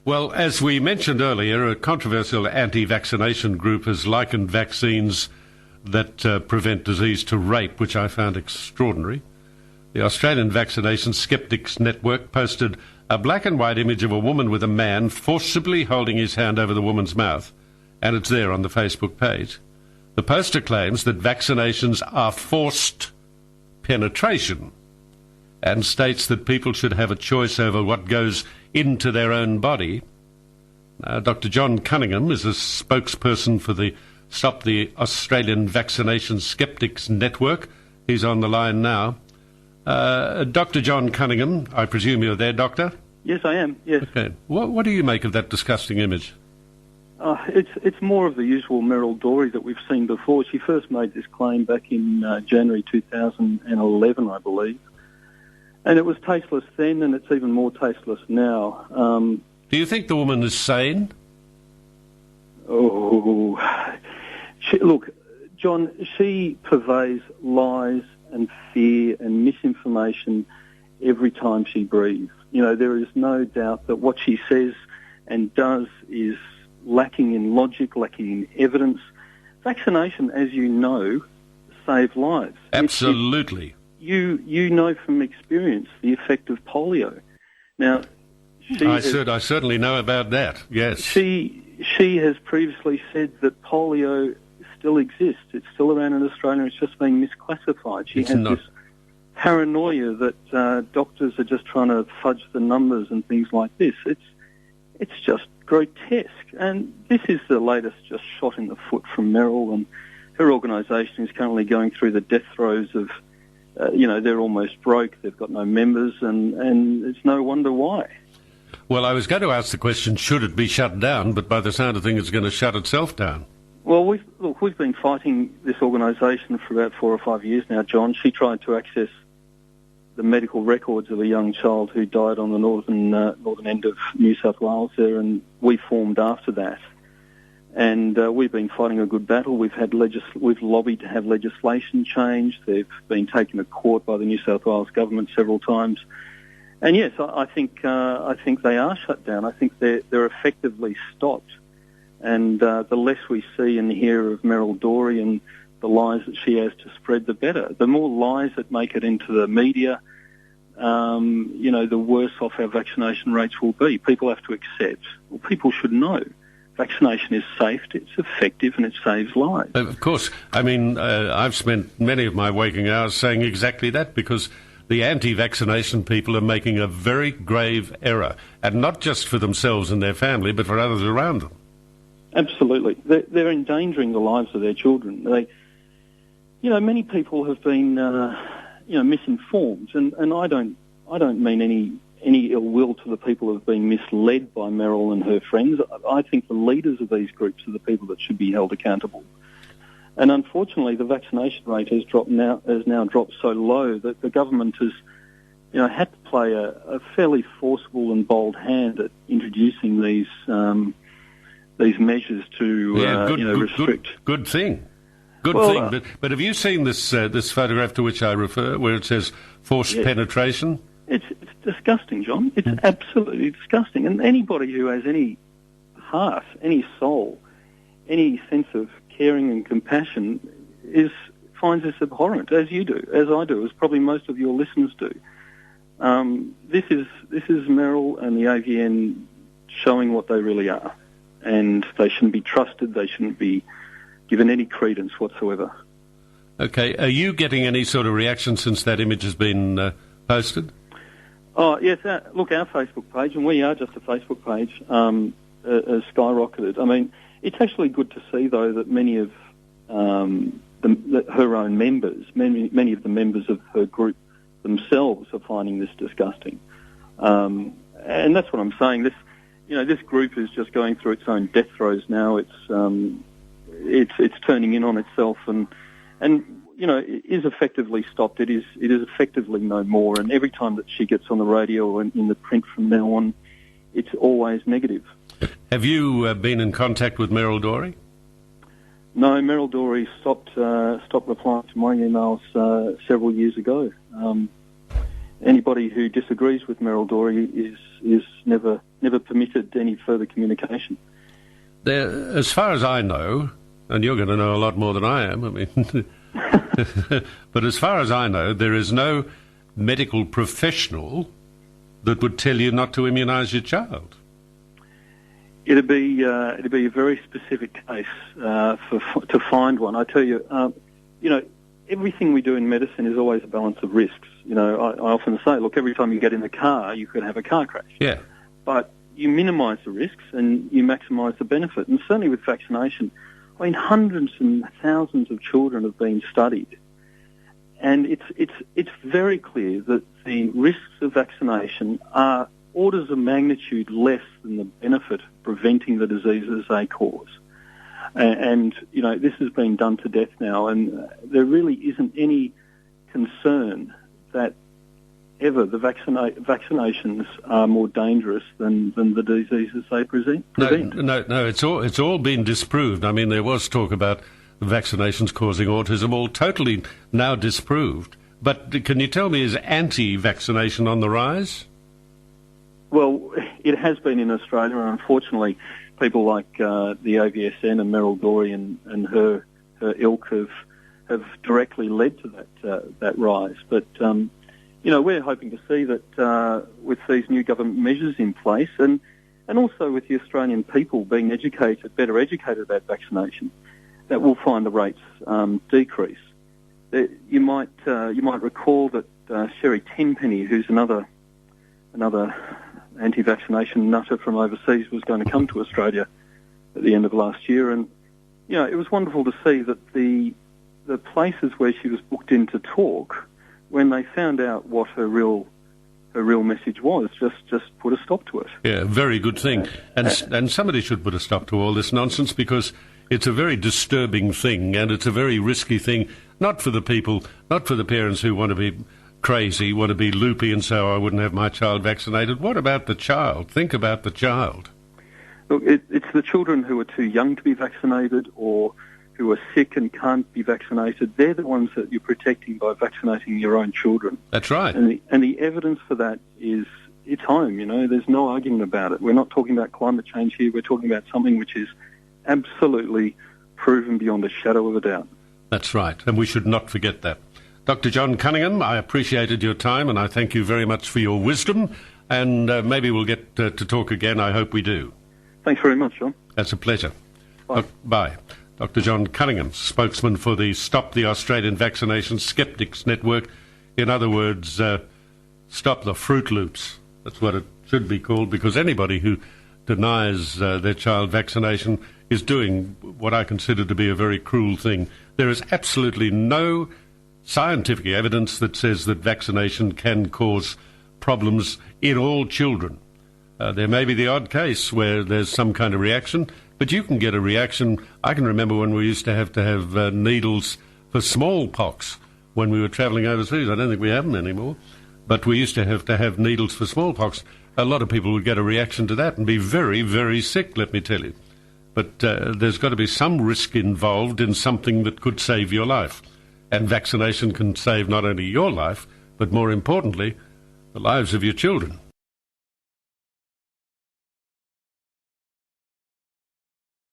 Well, as we mentioned earlier, a controversial anti-vaccination group has likened vaccines that prevent disease to rape, which I found extraordinary. The Australian Vaccination-Skeptics Network posted a black and white image of a woman with a man forcibly holding his hand over the woman's mouth, and it's there on the Facebook page. The poster claims that vaccinations are forced penetration and states that people should have a choice over what goes into their own body. Dr John Cunningham is a spokesperson for the Stop the Australian Vaccination-Skeptics Network. He's on the line now. Dr John Cunningham, I presume you're there, Doctor? Yes, I am, yes. Okay. What do you make of that disgusting image? It's more of the usual Meryl Dorey that we've seen before. She first made this claim back in January 2011, I believe. And it was tasteless then, and it's even more tasteless now. Do you think the woman is sane? Look, John, she purveys lies and fear and misinformation every time she breathes. You know, there is no doubt that what she says and does is lacking in logic, lacking in evidence. Vaccination, as you know, saves lives. Absolutely. You know from experience the effect of polio. Now, I certainly know about that, yes. She has previously said that polio still exists. It's still around in Australia. It's just being misclassified. She has this paranoia that doctors are just trying to fudge the numbers and things like this. It's just grotesque. And this is the latest just shot in the foot from Meryl, and her organisation is currently going through the death throes of, they're almost broke. They've got no members, and it's no wonder why. Well, I was going to ask the question, should it be shut down? But by the sound of things, it's going to shut itself down. Well, we've been fighting this organisation for about 4 or 5 years now, John. She tried to access the medical records of a young child who died on the northern end of New South Wales there, and we formed after that. And we've been fighting a good battle. We've lobbied to have legislation changed. They've been taken to court by the New South Wales government several times. And yes, I think they are shut down. I think they're effectively stopped. And the less we see and hear of Meryl Dorey and the lies that she has to spread, the better. The more lies that make it into the media, the worse off our vaccination rates will be. People have to accept, well, people should know, vaccination is safe, it's effective, and it saves lives. Of course. I mean, I've spent many of my waking hours saying exactly that, because the anti-vaccination people are making a very grave error, and not just for themselves and their family, but for others around them. Absolutely. They're endangering the lives of their children. Many people have been, misinformed, and I don't mean any ill will to the people who have been misled by Meryl and her friends. I think the leaders of these groups are the people that should be held accountable. And unfortunately, the vaccination rate has now dropped so low that the government has, had to play a fairly forcible and bold hand at introducing these measures to restrict. Good thing. But have you seen this photograph to which I refer, where it says forced penetration? It's disgusting, John. It's absolutely disgusting. And anybody who has any heart, any soul, any sense of caring and compassion finds this abhorrent, as you do, as I do, as probably most of your listeners do. This is Meryl and the AVN showing what they really are, and they shouldn't be trusted. They shouldn't be given any credence whatsoever. Okay, are you getting any sort of reaction since that image has been posted? Oh yes, look, our Facebook page, and we are just a Facebook page, has skyrocketed. I mean, it's actually good to see, though, that many of her own members, many of the members of her group themselves are finding this disgusting. And that's what I'm saying. This group is just going through its own death throes now. It's turning in on itself, and it is effectively stopped. It is effectively no more. And every time that she gets on the radio or in the print from now on, it's always negative. Have you been in contact with Meryl Dorey? No, Meryl Dorey stopped replying to my emails several years ago. Anybody who disagrees with Meryl Dorey is never never permitted any further communication. As far as I know, and you're going to know a lot more than I am, I mean, but as far as I know, there is no medical professional that would tell you not to immunise your child. It'd be a very specific case to find one. I tell you, everything we do in medicine is always a balance of risks. I often say, look, every time you get in the car, you could have a car crash. Yeah. But you minimise the risks and you maximise the benefit. And certainly with vaccination, I mean, hundreds and thousands of children have been studied, and it's very clear that the risks of vaccination are orders of magnitude less than the benefit of preventing the diseases they cause. And this has been done to death now, and there really isn't any concern that ever the vaccinations are more dangerous than the diseases they prevent. No, it's all been disproved. I mean, there was talk about vaccinations causing autism, all totally now disproved. But can you tell me, is anti-vaccination on the rise? Well, it has been in Australia, and unfortunately, people like the AVSN and Meryl Dorey and her ilk have directly led to that rise. But we're hoping to see that with these new government measures in place, and also with the Australian people being better educated about vaccination, that we'll find the rates decrease. You might recall that Sherry Tenpenny, who's another anti-vaccination nutter from overseas, was going to come to Australia at the end of last year, and it was wonderful to see that the places where she was booked in to talk, when they found out what her real message was, just put a stop to it. Yeah, very good thing. And somebody should put a stop to all this nonsense, because it's a very disturbing thing, and it's a very risky thing, not for the people, not for the parents who want to be crazy, want to be loopy and say, I wouldn't have my child vaccinated. What about the child? Think about the child. Look, it's the children who are too young to be vaccinated or who are sick and can't be vaccinated. They're the ones that you're protecting by vaccinating your own children. That's right. And the evidence for that is, it's home, There's no argument about it. We're not talking about climate change here. We're talking about something which is absolutely proven beyond a shadow of a doubt. That's right, and we should not forget that. Dr. John Cunningham, I appreciated your time, and I thank you very much for your wisdom, and maybe we'll get to talk again. I hope we do. Thanks very much, John. That's a pleasure. Bye. Bye. Dr. John Cunningham, spokesman for the Stop the Australian Vaccination-Skeptics Network. In other words, stop the Fruit Loops. That's what it should be called, because anybody who denies their child vaccination is doing what I consider to be a very cruel thing. There is absolutely no scientific evidence that says that vaccination can cause problems in all children. There may be the odd case where there's some kind of reaction, but you can get a reaction. I can remember when we used to have needles for smallpox when we were travelling overseas. I don't think we have them anymore, but we used to have needles for smallpox. A lot of people would get a reaction to that and be very, very sick, let me tell you. But there's got to be some risk involved in something that could save your life. And vaccination can save not only your life, but more importantly, the lives of your children.